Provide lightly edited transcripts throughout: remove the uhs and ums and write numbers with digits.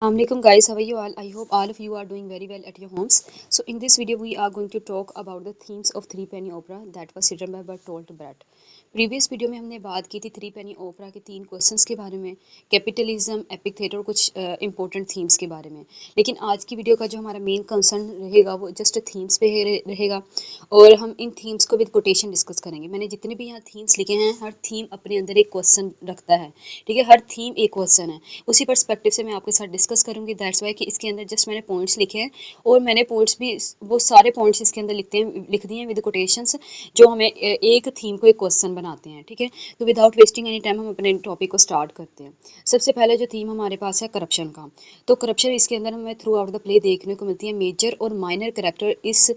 Assalamualaikum guys, how are you all? I hope all of you are doing very well at your homes. So in this video we are going to talk about the themes of Three Penny Opera that was written by Bertolt Brecht. Previous video में हमने बात की थी three पेनी ओपरा के तीन questions के बारे में, कैपिटलिज्म, एपिक थिएटर और कुछ इंपॉर्टेंट थीम्स के बारे में। लेकिन आज की वीडियो का जो हमारा मेन कंसर्न रहेगा वो जस्ट थीम्स पे रहेगा और हम इन थीम्स को विद कोटेशन डिस्कस करेंगे। मैंने जितने भी यहाँ थीम्स लिखे हैं हर थीम अपने अंदर एक क्वेश्चन रखता है, ठीक है। हर थीम एक क्वेश्चन है, उसी परस्पेक्टिव से मैं आपके साथ डिस्कस करूँगी। दैट्स वाई कि इसके अंदर जस्ट मैंने पॉइंट्स लिखे हैं और मैंने पॉइंट्स भी वो सारे पॉइंट्स इसके अंदर लिख दिए हैं विद कोटेशंस, जो हमें एक थीम को एक क्वेश्चन बनाते हैं, ठीक है। तो विदाउट वेस्टिंग एनी टाइम हम अपने टॉपिक को स्टार्ट करते हैं। सबसे पहले जो थीम हमारे पास है करप्शन का, तो करप्शन इसके अंदर हमें थ्रू आउट द प्ले देखने को मिलती है। मेजर और माइनर करेक्टर इस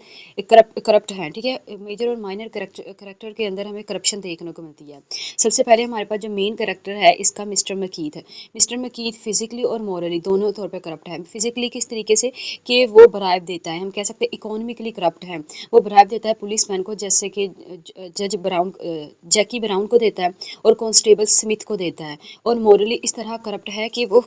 करप्ट हैं, ठीक है। मेजर और माइनर करेक्टर के अंदर हमें करप्शन देखने को मिलती है। सबसे पहले हमारे पास जो मेन करेक्टर है इसका मिस्टर मकीथ है। मिस्टर मकीथ फिजिकली और मॉरली दोनों तौर पर करप्ट है। फिजिकली किस तरीके से कि वो ब्राइब देता है, हम कह सकते हैं इकोनॉमिकली करप्ट है। वो ब्राइब देता है पुलिसमैन को, जैसे कि जज ब्राउन, जैकी ब्राउन को देता है और कांस्टेबल स्मिथ को देता है। और मॉरली इस तरह करप्ट है कि वो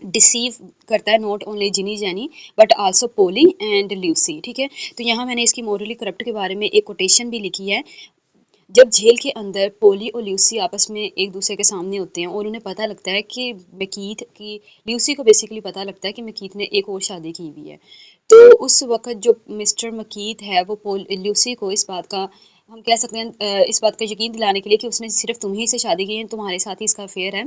डिसीव करता है not only Jinny Jenny but also Polly and Lucy, ठीक है। तो यहाँ मैंने इसकी मॉरली करप्ट के बारे में एक कोटेशन भी लिखी है। जब जेल के अंदर पोली और ल्यूसी आपस में एक दूसरे के सामने होते हैं और उन्हें पता लगता है कि मकीथ की, ल्यूसी को बेसिकली पता लगता है कि मकीथ ने एक और शादी की हुई है, तो उस वक्त जो मिस्टर मकीथ है वो ल्यूसी को इस बात का, हम कह सकते हैं इस बात का यकीन दिलाने के लिए कि उसने सिर्फ तुम्ही से शादी की है, तुम्हारे साथ ही इसका अफेयर है,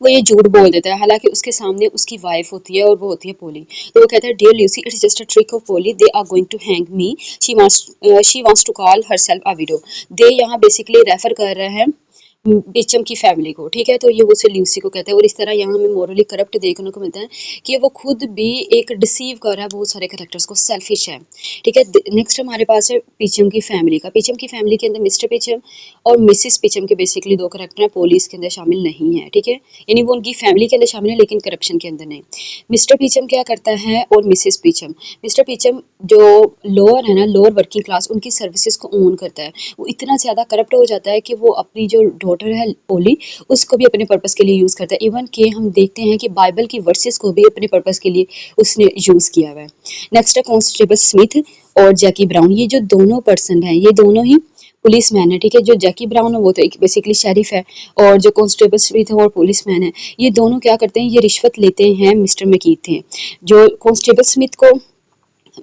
वो ये झूठ बोल देता है। हालांकि उसके सामने उसकी वाइफ होती है और वो होती है पोली। तो वो कहता है dear Lucy, it's just a trick of Polly, they are going to hang me, she wants to call herself a widow. दे यहाँ बेसिकली रेफर कर रहे हैं बेचम की फैमिली को, ठीक है। तो ये वो उसे ल्यूसी को कहते हैं और इस तरह यहाँ हमें मॉरली करप्ट देखने को मिलता है कि वो खुद भी एक डिसीव कर रहा है बहुत सारे कैरेक्टर्स को, सेल्फिश है, ठीक है। नेक्स्ट हमारे पास है पिचम की फैमिली का। पिचम की फैमिली के अंदर मिस्टर पिचम और मिसिस पिचम के बेसिकली दो कैरेक्टर हैं, पुलिस के अंदर शामिल नहीं है, ठीक है। यानी वो उनकी फैमिली के अंदर शामिल है लेकिन करप्शन के अंदर नहीं। मिस्टर पिचम क्या करता है और मिसिस पिचम, मिस्टर पिचम जो लोअर है ना, लोअर वर्किंग क्लास, उनकी सर्विसेज को ओन करता है। वो इतना ज़्यादा करप्ट हो जाता है कि वो अपनी जो डॉटर है पोली, उसको भी अपने पर्पस के लिए यूज़ करता है। इवन कि हम देखते हैं कि बाइबल की वर्सेस को भी अपने पर्पस के लिए उसने यूज़ किया हुआ है। नेक्स्ट है कांस्टेबल स्मिथ और जैकी ब्राउन। ये जो दोनों पर्सन हैं ये दोनों ही पुलिस मैन है, ठीक है। जो जैकी ब्राउन है वो तो एक बेसिकली शेरिफ है और जो कांस्टेबल स्मिथ है वो पुलिस मैन है। ये दोनों क्या करते हैं, ये रिश्वत लेते हैं मिस्टर मकीथ थे। जो कांस्टेबल स्मिथ को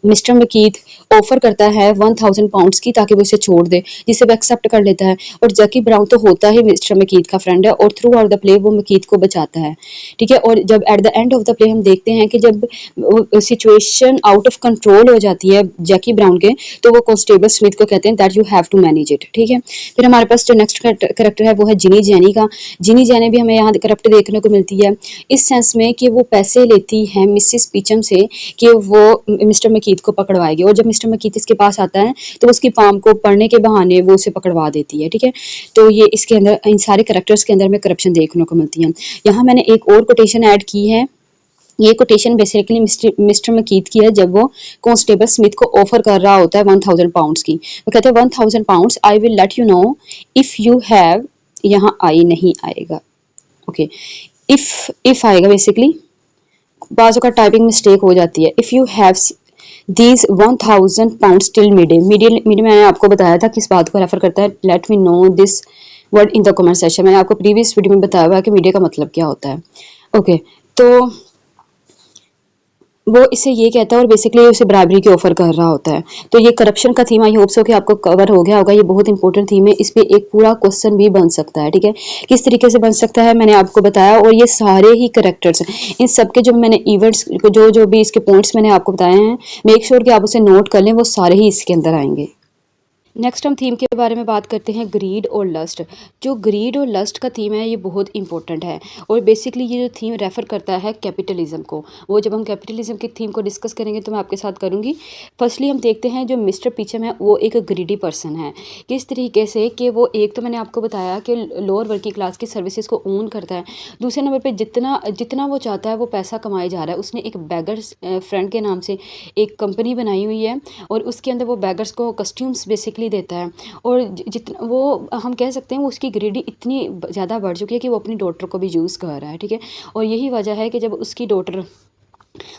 मिस्टर मकीथ ऑफर करता है 1000 पाउंड्स की ताकि वो इसे छोड़ दे, जिसे वो एक्सेप्ट कर लेता है। और जैकी ब्राउन तो होता ही मिस्टर मकीथ का फ्रेंड है और थ्रू आउट द प्ले वो मकीथ को बचाता है, ठीक है। और जब at the end of the play हम देखते हैं कि जब सिचुएशन आउट ऑफ कंट्रोल हो जाती है जैकी ब्राउन के, तो वो कांस्टेबल स्मिथ को कहते हैं that you have to manage it, ठीक है। फिर हमारे पास जो नेक्स्ट करेक्टर है वो है जिनी जैनी का। जिनी जैनी भी हमें यहाँ करप्ट देखने को मिलती है इस सेंस में कि वो पैसे लेती है मिसिस पिचम से कि वो मिस्टर मकीथ को पकड़वाएगी, और जब मिस्टर मकीथ इसके पास आता है तो उसकी पाम को पढ़ने के बहाने वो उसे पकड़वा देती है, ठीक है। तो ये इसके अंदर इन सारे करेक्टर्स के अंदर में करप्शन देखने को मिलती है। यहाँ मैंने एक और कोटेशन ऐड की है। ये कोटेशन बेसिकली मिस्टर मकीथ की है जब वो कांस्टेबल स्मिथ को ऑफर कर रहा होता है 1000 पाउंड्स की। वो कहते हैं 1000 pounds I will let you know if you have, यहाँ आई नहीं आएगा, ओके, इफ आएगा बेसिकली, बाजू का टाइपिंग मिस्टेक हो जाती है। If you have these 1000 pounds till midday, midday मैंने आपको बताया था किस बात को रेफर करता है, let me know this word in the comment section. मैंने आपको प्रीवियस वीडियो में बताया हुआ है कि मीडिया का मतलब क्या होता है, ओके। तो वो इसे ये कहता है और बेसिकली उसे ब्राइबरी की ऑफर कर रहा होता है। तो ये करप्शन का थीम, आई होप सो कि आपको कवर हो गया होगा। ये बहुत इंपॉर्टेंट थीम है, इस पे एक पूरा क्वेश्चन भी बन सकता है, ठीक है। किस तरीके से बन सकता है मैंने आपको बताया, और ये सारे ही करेक्टर्स इन सब के जो मैंने इवेंट्स जो भी इसके पॉइंट्स मैंने आपको बताए हैं, मेक श्योर कि आप उसे नोट कर लें, वो सारे ही इसके अंदर आएंगे। नेक्स्ट हम थीम के बारे में बात करते हैं ग्रीड और लस्ट। जो ग्रीड और लस्ट का थीम है ये बहुत इंपॉर्टेंट है और बेसिकली ये जो थीम रेफर करता है कैपिटलिज्म को। वो जब हम कैपिटलिज्म की थीम को डिस्कस करेंगे तो मैं आपके साथ करूँगी। फर्स्टली हम देखते हैं जो मिस्टर पिचम है वो एक ग्रीडी पर्सन है। किस तरीके से कि वो, एक तो मैंने आपको बताया कि लोअर वर्किंग क्लास की सर्विसेज को ओन करता है। दूसरे नंबर पर जितना वो चाहता है वो पैसा कमाया जा रहा है। उसने एक बैगर्स फ्रेंड के नाम से एक कंपनी बनाई हुई है और उसके अंदर वो बैगर्स को कस्ट्यूम्स बेसिकली नहीं देता है। और जितना वो हम कह सकते हैं वो उसकी ग्रीडी इतनी ज़्यादा बढ़ चुकी है कि वो अपनी डॉटर को भी यूज़ कर रहा है, ठीक है। और यही वजह है कि जब उसकी डॉटर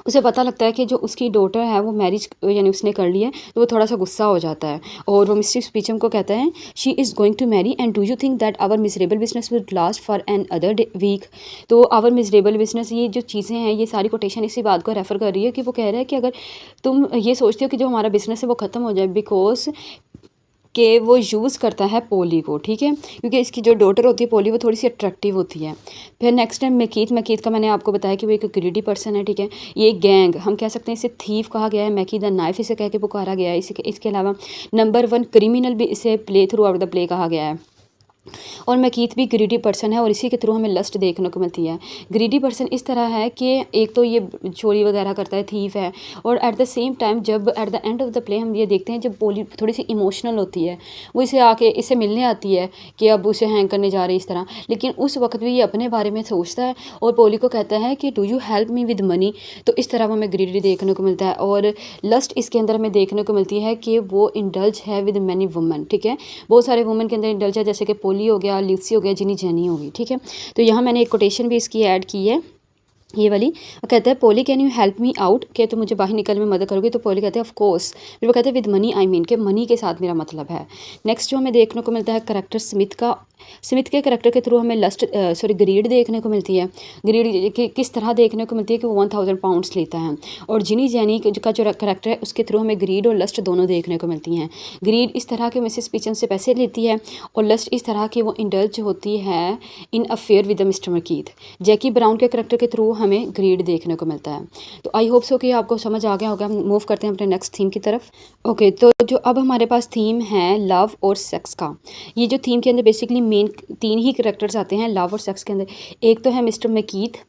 उसे पता लगता है कि जो उसकी डॉटर है वो मैरिज यानी उसने कर ली है, तो वो थोड़ा सा गुस्सा हो जाता है और वो मिस्टर पीचम को कहता है she is going to marry and do you think that our miserable business would last for another week. तो आवर मिजरेबल बिजनेस, ये जो चीज़ें हैं, ये सारी कोटेशन इसी बात को रेफ़र कर रही है कि वो कह रहा है कि अगर तुम ये सोचते हो कि जो हमारा बिजनेस है वो ख़त्म हो जाए बिकॉज कि वो यूज़ करता है पोली को, ठीक है, क्योंकि इसकी जो डॉटर होती है पोली वो थोड़ी सी अट्रैक्टिव होती है। फिर नेक्स्ट टाइम मैकीथ का मैंने आपको बताया कि वो एक ग्रीडी पर्सन है, ठीक है। ये गैंग हम कह सकते हैं, इसे थीफ कहा गया है, मैकी द नाइफ इसे कह के पुकारा गया है। इसके अलावा नंबर 1 क्रिमिनल भी इसे play through out the play कहा गया है। और मैकीथ भी ग्रीडी पर्सन है और इसी के थ्रू हमें लस्ट देखने को मिलती है। ग्रीडी पर्सन इस तरह है कि एक तो ये चोरी वगैरह करता है, थीफ है, और एट द सेम टाइम जब at the end of the play हम ये देखते हैं जब पोली थोड़ी सी इमोशनल होती है, वो इसे आके इससे मिलने आती है कि अब उसे हैंग करने जा रही है इस तरह, लेकिन उस वक्त भी ये अपने बारे में सोचता है और पोली को कहता है कि do you help me with money. तो इस तरह हमें ग्रीडी देखने को मिलता है। और लस्ट इसके अंदर हमें देखने को मिलती है कि वो इंडल्ज है विद मैनी वुमन, ठीक है। बहुत सारे वुमन के अंदर इंडल्ज है, जैसे कि पोली हो गया, ल्यूसी हो गया, जिनी जैनी होगी, ठीक है। तो यहाँ मैंने एक कोटेशन भी इसकी ऐड की है, ये वाली। वो कहता है Polly can you help me out, कि तो मुझे बाहर निकलने में मदद करोगी। तो पोली कहते हैं ऑफ कोर्स। फिर वो कहते हैं विद मनी आई मीन, कि मनी के साथ मेरा मतलब है। नेक्स्ट जो हमें देखने को मिलता है करेक्टर स्मिथ के करेक्टर के थ्रू हमें ग्रीड देखने को मिलती है। ग्रीड किस तरह देखने को मिलती है कि वो 1000 पाउंड्स लेता है। और जिनी जैनी का जो करेक्टर है उसके थ्रू हमें ग्रीड और लस्ट दोनों देखने को मिलती हैं। ग्रीड इस तरह के मिसेस पीचम से पैसे लेती है और लस्ट इस तरह की वो इंडल्ज होती है in affair with mister Macheath. Jackie Brown के करेक्टर के थ्रू हमें ग्रीड देखने को मिलता है। तो आई होप सो कि आपको समझ आ गया होगा। हम मूव करते हैं अपने नेक्स्ट थीम की तरफ। ओके, तो जो अब हमारे पास थीम है लव और सेक्स का। ये जो थीम के अंदर बेसिकली मेन 3 ही कैरेक्टर्स आते हैं लव और सेक्स के अंदर। एक तो है मिस्टर मैकीथ,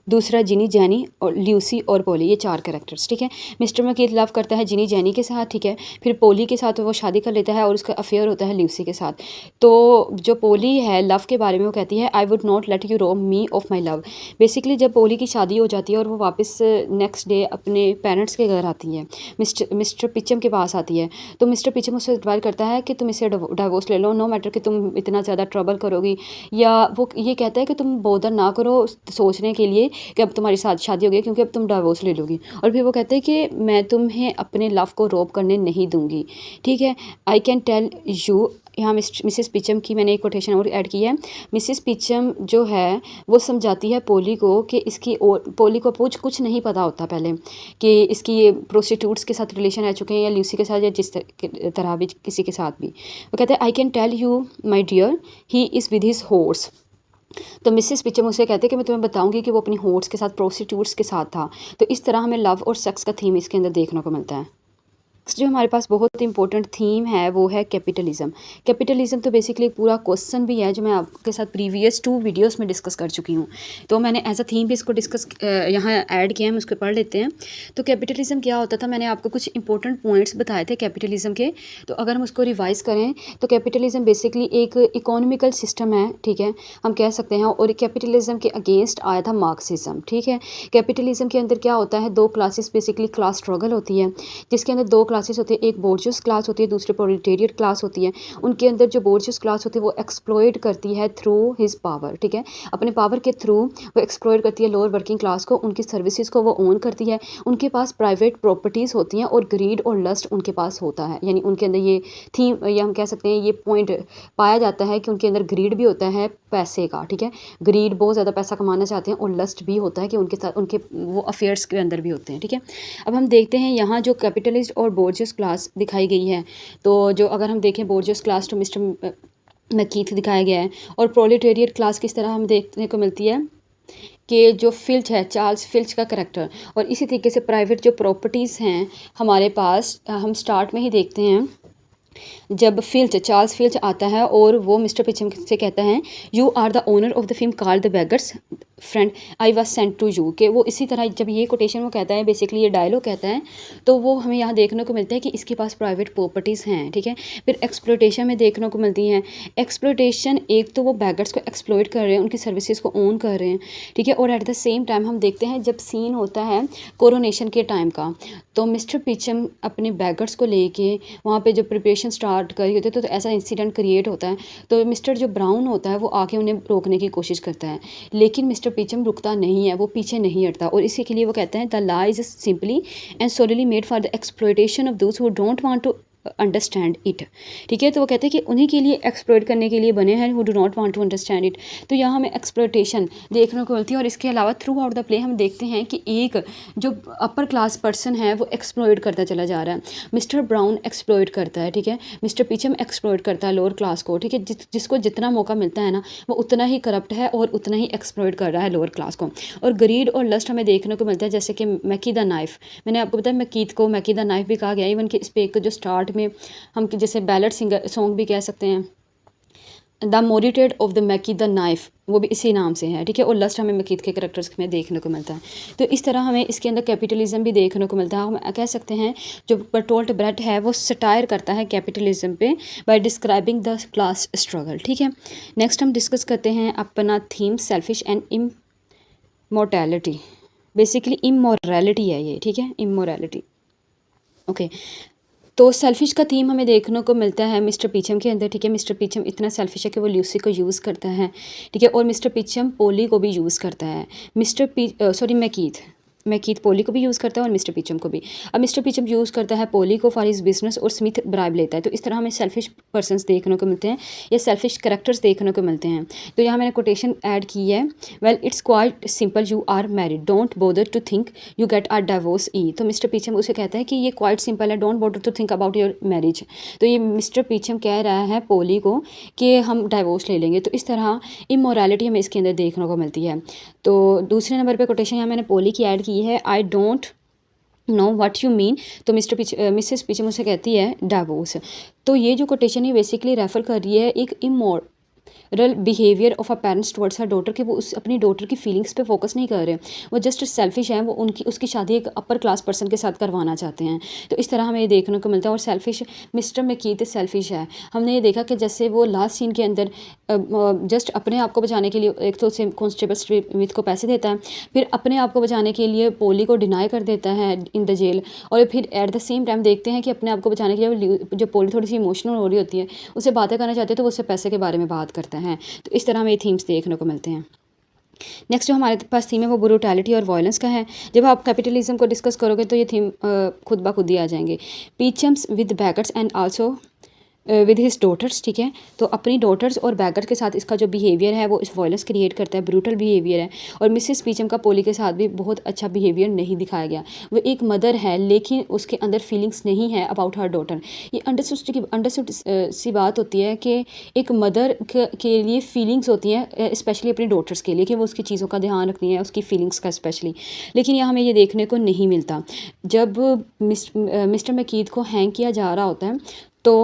दूसरा जिनी जैनी और ल्यूसी और पोली, ये 4 कैरेक्टर्स, ठीक है। मिस्टर मैकीथ लव करता है जिनी जैनी के साथ, ठीक है। फिर पोली के साथ वो शादी कर लेता है और उसका अफेयर होता है ल्यूसी के साथ। तो जो पोली है लव के बारे में वो कहती है I would not let you रोब मी ऑफ माई लव। बेसिकली जब पोली की शादी हो जाती है और वो वापस नेक्स्ट डे अपने पेरेंट्स के घर आती है, मिस्टर पिचम के पास आती है, तो मिस्टर पिचम उससे एडवाइस करता है कि तुम इसे डाइवोर्स ले लो, नो मैटर कि तुम इतना ज़्यादा ट्रबल करोगी, या वो ये कहता है कि तुम बोदर ना करो सोचने के लिए कि अब तुम्हारी साथ शादी हो गई क्योंकि अब तुम डाइवोर्स ले लोगी। और फिर वो कहते हैं कि मैं तुम्हें अपने लव को रोब करने नहीं दूंगी, ठीक है। आई कैन टेल यू, यहाँ मिसेस पिचम की मैंने एक कोटेशन और ऐड की है। मिसेस पिचम जो है वो समझाती है पोली को कि इसकी और पोली को कुछ नहीं पता होता पहले कि इसकी ये प्रोस्टिट्यूट्स के साथ रिलेशन रह चुके हैं या ल्यूसी के साथ या जिस तरह भी किसी के साथ भी। वो कहते हैं I can tell you my dear he is with his horse. तो मिसेस पिचम उसे कहते हैं कि मैं तुम्हें बताऊंगी कि वो अपनी हॉर्स के साथ, प्रोस्टिट्यूट्स के साथ था। तो इस तरह हमें लव और सेक्स का थीम इसके अंदर देखने को मिलता है। जो हमारे पास बहुत इंपॉर्टेंट थीम है वो है कैपिटलिज्म। कैपिटलिज्म तो बेसिकली एक पूरा क्वेश्चन भी है जो मैं आपके साथ प्रीवियस 2 वीडियोस में डिस्कस कर चुकी हूँ, तो मैंने एज अ थीम भी इसको डिस्कस यहाँ ऐड किया है। हम उसको पढ़ लेते हैं। तो कैपिटलिज्म क्या होता था, मैंने आपको कुछ इंपॉर्टेंट पॉइंट्स बताए थे कैपिटलिज्म के। तो अगर हम उसको रिवाइज़ करें तो कैपिटलिज्म बेसिकली एक इकोनॉमिकल सिस्टम है, ठीक है, हम कह सकते हैं। और कैपिटलिज्म के अगेंस्ट आया था मार्क्सिज्म, ठीक है। कैपिटलिज्म के अंदर क्या होता है, 2 क्लासेस बेसिकली क्लास स्ट्रगल होती है, जिसके अंदर 2 क्लासेस होती है, एक बोर्जियस क्लास होती है, दूसरी प्रोलेटेरिएट क्लास होती है। उनके अंदर जो बोर्जियस क्लास होती है वो एक्सप्लॉइट करती है थ्रू हिज पावर, ठीक है, अपने पावर के थ्रू वो एक्सप्लॉइट करती है लोअर वर्किंग क्लास को, उनकी सर्विसेज को वो ओन करती है, उनके पास प्राइवेट प्रॉपर्टीज़ होती हैं और ग्रीड और लस्ट उनके पास होता है। यानी उनके अंदर ये थीम या हम कह सकते हैं ये पॉइंट पाया जाता है कि उनके अंदर ग्रीड भी होता है पैसे का, ठीक है। ग्रीड बहुत ज़्यादा पैसा कमाना चाहते हैं और लस्ट भी होता है कि उनके साथ उनके वो अफेयर्स के अंदर भी होते हैं, ठीक है। अब हम देखते हैं यहाँ जो कैपिटलिस्ट और बोर्जियस क्लास दिखाई गई है। तो जो अगर हम देखें बोर्जियस क्लास तो मिस्टर मैकीथ दिखाया गया है, और प्रोलेटेरिएट क्लास किस तरह हमें देखने को मिलती है कि जो फिल्च है, चार्ल्स फिल्च का करैक्टर। और इसी तरीके से प्राइवेट जो प्रॉपर्टीज़ हैं हमारे पास, हम स्टार्ट में ही देखते हैं जब चार्ल्स फिल्च आता है और वो मिस्टर पिचम से कहता है you are the owner of the film called the beggar's friend I was sent to you, कि वो इसी तरह जब ये कोटेशन वो कहता है, बेसिकली ये डायलॉग कहता है, तो वो हमें यहाँ देखने को मिलता है कि इसके पास प्राइवेट प्रॉपर्टीज़ हैं, ठीक है। फिर एक्सप्लोइटेशन में देखने को मिलती हैं। एक्सप्लोइटेशन, एक तो वो बैगर्स को एक्सप्लोइट कर रहे हैं, उनकी सर्विसेज को ओन कर रहे हैं, ठीक है। और एट द सेम टाइम हम देखते हैं जब सीन होता है कोरोनेशन के टाइम का, तो मिस्टर पिचम अपने बैगर्स को लेके वहाँ पे जो प्रिपरेशन एक्सप्लोइटेशन स्टार्ट कर रही होती है तो ऐसा इंसिडेंट क्रिएट होता है। तो मिस्टर जो ब्राउन होता है वो आके उन्हें रोकने की कोशिश करता है, लेकिन मिस्टर पीचम रुकता नहीं है, वो पीछे नहीं हटता और इसी के लिए वो कहते हैं the law is simply and solely made for the exploitation of those who don't want to understand it. ठीक है, तो वो कहते हैं कि उन्हीं के लिए एक्सप्लोइट करने के लिए बने हैं who do not want to understand it. तो यहाँ हमें एक्सप्लोइटेशन देखने को मिलती है और इसके अलावा थ्रू आउट द प्ले हम देखते हैं कि एक जो अपर क्लास पर्सन है वो एक्सप्लोइट करता चला जा रहा है। मिस्टर ब्राउन एक्सप्लोइट करता है, ठीक है, मिस्टर पीचम एक्सप्लोइट करता है लोअर क्लास को, ठीक है, जिसको जितना मौका मिलता है ना वो उतना ही करप्ट है और उतना ही एक्सप्लोइट कर रहा है लोअर क्लास को। और ग्रीड और लस्ट हमें देखने को मिलता है, जैसे कि मैकी द नाइफ, मैंने आपको बताया मैकीत को मैकी द नाइफ भी कहा गया। इवन कि इस पे एक जो स्टार्ट में हम जैसे बैलेट सिंगर सॉन्ग भी कह सकते हैं, the Moritat of the Mackie the knife, वो भी इसी नाम से है, ठीक है। और लस्ट हमें मकीत के करैक्टर्स में देखने को मिलता है। तो इस तरह हमें इसके अंदर कैपिटलिज्म भी देखने को मिलता है। हम कह सकते हैं जो बर्टोल्ट ब्रेट है वो सटायर करता है कैपिटलिज्म पे by describing the class struggle, ठीक है। नेक्स्ट हम डिस्कस करते हैं अपना theme selfish and immortality. Basically immorality है ये, ठीक है, इमोरलिटी, ओके। तो सेल्फिश का थीम हमें देखने को मिलता है मिस्टर पीचम के अंदर, ठीक है। मिस्टर पीचम इतना सेल्फिश है कि वो ल्यूसी को यूज़ करता है, ठीक है, और मिस्टर पीचम पोली को भी यूज़ करता है। मैकीथ पोली को भी यूज़ करता है और मिस्टर पीचम को भी। अब मिस्टर पीचम यूज़ करता है पोली को फॉर हिज बिजनेस और स्मिथ ब्राइब लेता है। तो इस तरह हमें सेल्फिश पर्सन्स देखने को मिलते हैं या सेल्फिश कैरेक्टर्स देखने को मिलते हैं। तो यहाँ मैंने कोटेशन ऐड की है, well it's quite simple, you are married, don't bother to think you get a divorce ई। तो मिस्टर पीचम उसे कहता है कि ये क्वाइट सिंपल है, don't bother to think about your marriage. तो ये मिस्टर पीचम कह रहा है पोली को कि हम डाइवोर्स ले लेंगे। तो इस तरह इमोरलिटी हमें इसके अंदर देखने को मिलती है। तो दूसरे नंबर पे कोटेशन यहाँ मैंने पोली की ऐड की है, I don't know what you mean. तो मिसेस पीचम उसे कहती है डाइवोर्स। तो ये जो कोटेशन है बेसिकली रेफर कर रही है एक immoral behaviour of a parents towards her daughter, कि वो अपनी डॉटर की फीलिंग्स पे फोकस नहीं कर रहे, वो जस्ट सेल्फिश हैं, वो उसकी शादी एक अपर क्लास पर्सन के साथ करवाना चाहते हैं। तो इस तरह हमें ये देखने को मिलता है। और सेल्फिश मिस्टर मैकीथ सेल्फिश है। हमने ये देखा कि जैसे वो लास्ट सीन के अंदर जस्ट अपने आप को बचाने के लिए एक तो कॉन्स्टेबल स्मिथ को पैसे देता है, फिर अपने आप को बचाने के लिए पोली को डिनाई कर देता है इन द जेल, और फिर एट द सेम टाइम देखते हैं कि अपने आप को बचाने के लिए जो पोली थोड़ी सी इमोशनल हो रही होती है, उससे बातें करना चाहते हैं तो वो उससे पैसे के बारे में बात करता है। तो इस तरह हमें ये थीम्स देखने को मिलते हैं। नेक्स्ट जो हमारे पास थीम है वो ब्रूटैलिटी और वायलेंस का है। जब आप कैपिटलिज्म को डिस्कस करोगे तो ये थीम खुद ब खुद ही आ जाएंगे। Peachums with beggars and also with his daughters, ठीक है। तो अपनी डॉटर्स और बैगर के साथ इसका जो बिहेवियर है वो इस वायलेंस क्रिएट करता है, ब्रूटल बिहेवियर है। और मिसेस पीचम का पोली के साथ भी बहुत अच्छा बिहेवियर नहीं दिखाया गया। वो एक मदर है लेकिन उसके अंदर फीलिंग्स नहीं है अबाउट हर डॉटर। ये अंडरस्टूड सी बात होती है कि एक मदर के लिए फीलिंग्स होती हैं, स्पेशली अपनी डॉटर्स के लिए, कि वो उसकी चीज़ों का ध्यान रखती है, उसकी फीलिंग्स का स्पेशली। लेकिन यहाँ हमें ये देखने को नहीं मिलता। जब मिस्टर मैकीथ को हैंग किया जा रहा होता है तो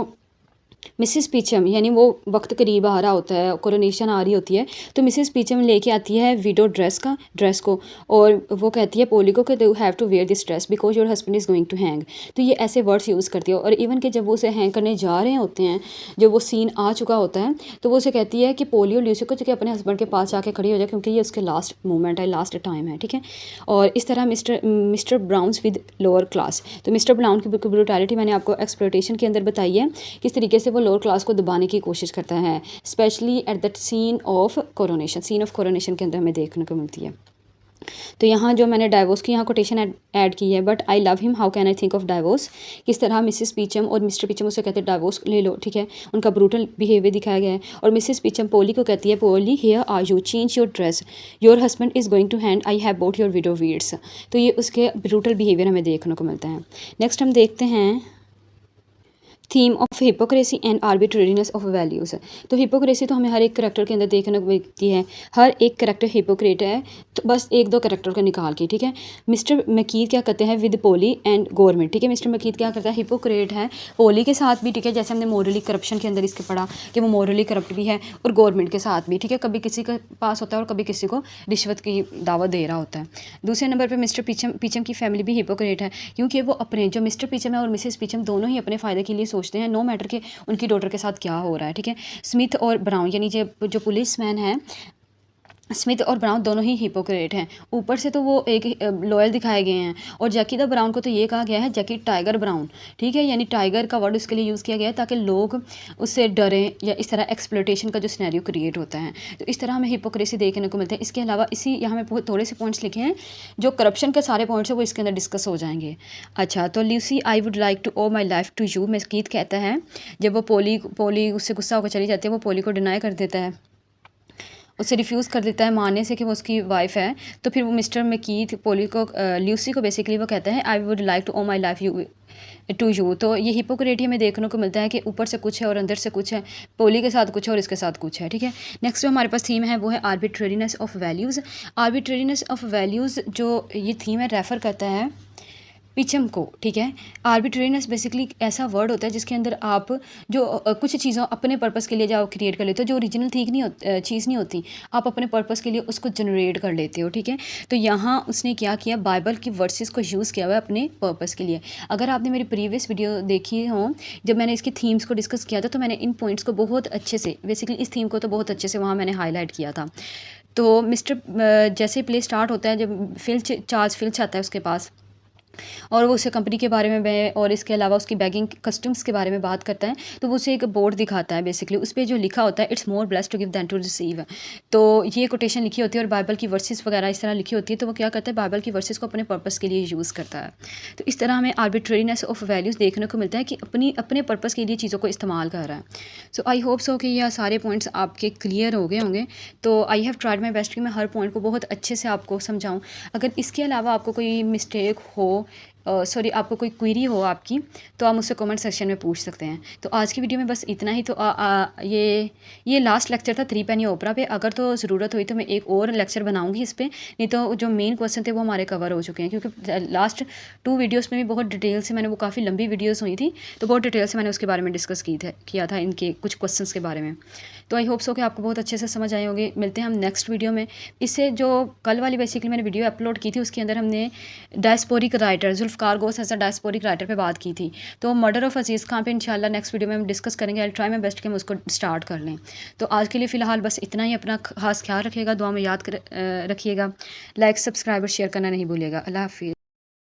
मिसेस पीचम, यानी वो वक्त करीब आ रहा होता है, कोरोनेशन आ रही होती है, तो मिसेस पीचम लेके आती है विडो ड्रेस को, और वो कहती है पोली को कि you have to wear this dress because your husband is going to hang. तो ये ऐसे वर्ड्स यूज़ करती है। और इवन कि जब वो उसे हैंग करने जा रहे होते हैं, जब वो सीन आ चुका होता है, तो वो उसे कहती है कि पोली और ल्यूसी को अपने हस्बैंड के पास जाके खड़ी हो जाए, क्योंकि ये उसके लास्ट मोमेंट है, लास्ट टाइम है, ठीक है। और इस तरह Mr Browns with lower class. तो मिस्टर ब्राउन की ब्रूटैलिटी मैंने आपको एक्सप्लोइटेशन के अंदर बताई है, किस तरीके से वो लोअर क्लास को दबाने की कोशिश करता है, specially at that scene of coronation के अंदर हमें देखने को मिलती है। तो यहाँ जो मैंने डाइवोर्स की यहाँ कोटेशन ऐड की है, but I love him how can I think of divorce. किस तरह मिसेस पीचम और मिस्टर पीचम उसे कहते हैं डाइवोर्स ले लो, ठीक है। उनका ब्रूटल बिहेवियर दिखाया गया है। और मिसेस पीचम पोली को कहती है, Polly here are you, change your dress, your husband is going to hand, I have bought your widow weeds. तो ये उसके ब्रूटल बिहेवियर हमें देखने को मिलता है। नेक्स्ट हम देखते हैं theme of hypocrisy and arbitrariness of values. तो हिपोक्रेसी तो हमें हर एक करैक्टर के अंदर देखने को मिलती है। हर एक करैक्टर हिपोक्रेट है, तो बस एक दो करैक्टर को निकाल के, ठीक है। मिस्टर मैकीथ क्या करते हैं विद पोली एंड गवर्नमेंट, ठीक है। मिस्टर मैकीथ क्या करता है, हिपोक्रेट है पोली के साथ भी, ठीक है, जैसे हमने मोरली करप्शन के अंदर इसके पढ़ा कि वो मोरली करप्ट भी है, और गवर्नमेंट के साथ भी, ठीक है। कभी किसी के पास होता है और कभी किसी को रिश्वत की दावत दे रहा होता है। दूसरे नंबर पर मिस्टर पीचम की फैमिली भी हिपोक्रेट है, क्योंकि वो अपने जो मिस्टर पीचम है और मिसेस पीचम दोनों ही अपने फ़ायदे के लिए सोचते हैं, नो मैटर कि उनकी डॉटर के साथ क्या हो रहा है, ठीक है। स्मिथ और ब्राउन यानी जो पुलिस मैन है स्मिथ और ब्राउन दोनों ही हिपोक्रेट हैं। ऊपर से तो वो एक लॉयल दिखाए गए हैं, और जैकी द ब्राउन को तो ये कहा गया है जैकी टाइगर ब्राउन, ठीक है, यानी टाइगर का वर्ड उसके लिए यूज़ किया गया है ताकि लोग उससे डरें, या इस तरह एक्सप्लोइटेशन का जो सिनेरियो क्रिएट होता है। तो इस तरह हमें हिपोक्रेसी देखने को मिलता है। इसके अलावा इसी यहाँ में थोड़े से पॉइंट्स लिखे हैं, जो करप्शन के सारे पॉइंट्स हैं वो इसके अंदर डिस्कस हो जाएंगे। अच्छा, तो Lucy I would like to owe my life to you, Macheath कहता है जब वो पोली उससे गुस्सा होकर चली जाती है, वो पोली को डिनाई कर देता है, उससे रिफ्यूज़ कर देता है मानने से कि वो उसकी वाइफ है। तो फिर वो मिस्टर मैकीथ पोली को ल्यूसी को बेसिकली वो कहता है I would like to owe my life to you. तो ये हिपोक्रेटी हमें देखने को मिलता है कि ऊपर से कुछ है और अंदर से कुछ है, पोली के साथ कुछ है और इसके साथ कुछ है, ठीक है। नेक्स्ट जो हमारे पास थीम है वो है arbitrariness of values. Arbitrariness of values जो ये थीम है रेफ़र करता है पिचम को, ठीक है। आर्बिट्रेरीनेस बेसिकली ऐसा वर्ड होता है जिसके अंदर आप जो कुछ चीज़ों अपने पर्पस के लिए जो क्रिएट कर लेते हो, जो ओरिजिनल चीज़ नहीं होती, आप अपने पर्पस के लिए उसको जनरेट कर लेते हो, ठीक है। तो यहाँ उसने क्या किया, बाइबल की वर्सेस को यूज़ किया हुआ है अपने पर्पस के लिए। अगर आपने मेरी प्रीवियस वीडियो देखी हो, जब मैंने इसकी थीम्स को डिस्कस किया था, तो मैंने इन पॉइंट्स को बहुत अच्छे से, बेसिकली इस थीम को तो बहुत अच्छे से वहाँ मैंने हाईलाइट किया था। तो मिस्टर जैसे प्ले स्टार्ट होता है, जब चार्ल्स फिल्च आता है उसके पास, और वो उसे कंपनी के बारे में और इसके अलावा उसकी बैगिंग कस्टम्स के बारे में बात करता है, तो वो उसे एक बोर्ड दिखाता है बेसिकली, उस पर जो लिखा होता है it's more blessed to give than to receive. तो ये कोटेशन लिखी होती है और बाइबल की वर्सेस वगैरह इस तरह लिखी होती है। तो वो क्या करता है, बाइबल की वर्सेस को अपने पर्पस के लिए यूज़ करता है। तो इस तरह हमें आर्बिट्रेरीनेस ऑफ वैल्यूज़ देखने को मिलता है कि अपने पर्पस के लिए चीज़ों को इस्तेमाल कर रहा है। सो आई होप सो कि यह सारे पॉइंट्स आपके क्लियर हो गए होंगे। तो I have tried my best कि मैं हर पॉइंट को बहुत अच्छे से आपको समझाऊँ। अगर इसके अलावा आपको कोई मिस्टेक हो, सॉरी आपको कोई क्वेरी हो आपकी, तो आप मुझसे कमेंट सेक्शन में पूछ सकते हैं। तो आज की वीडियो में बस इतना ही। तो ये लास्ट लेक्चर था 3 पेनी ओपरा पे। अगर तो ज़रूरत हुई तो मैं एक और लेक्चर बनाऊंगी इस पर, नहीं तो जो मेन क्वेश्चन थे वो हमारे कवर हो चुके हैं, क्योंकि लास्ट 2 वीडियोस में भी बहुत डिटेल से मैंने, वो काफ़ी लंबी वीडियोस हुई थी, तो बहुत डिटेल से मैंने उसके बारे में डिस्कस किया था इनके कुछ क्वेश्चन के बारे में। तो आई होप सो कि आपको बहुत अच्छे से समझ आए होंगे। मिलते हैं हम नेक्स्ट वीडियो में। इससे जो कल वाली बेसिकली मैंने वीडियो अपलोड की थी, उसके अंदर हमने diasporic writer Zulfikar Ghose as a diasporic writer पे बात की थी। तो मर्डर ऑफ अजीज़ खान पे इंशाल्लाह नेक्स्ट वीडियो में हम डिस्कस करेंगे। आई ट्राई माई बेस्ट कि हम उसको स्टार्ट कर लें। तो आज के लिए फ़िलहाल बस इतना ही। अपना खास ख्याल रखिएगा, दुआ में याद रखिएगा। लाइक सब्सक्राइब और शेयर करना नहीं भूलिएगा। अल्लाह हाफिज़।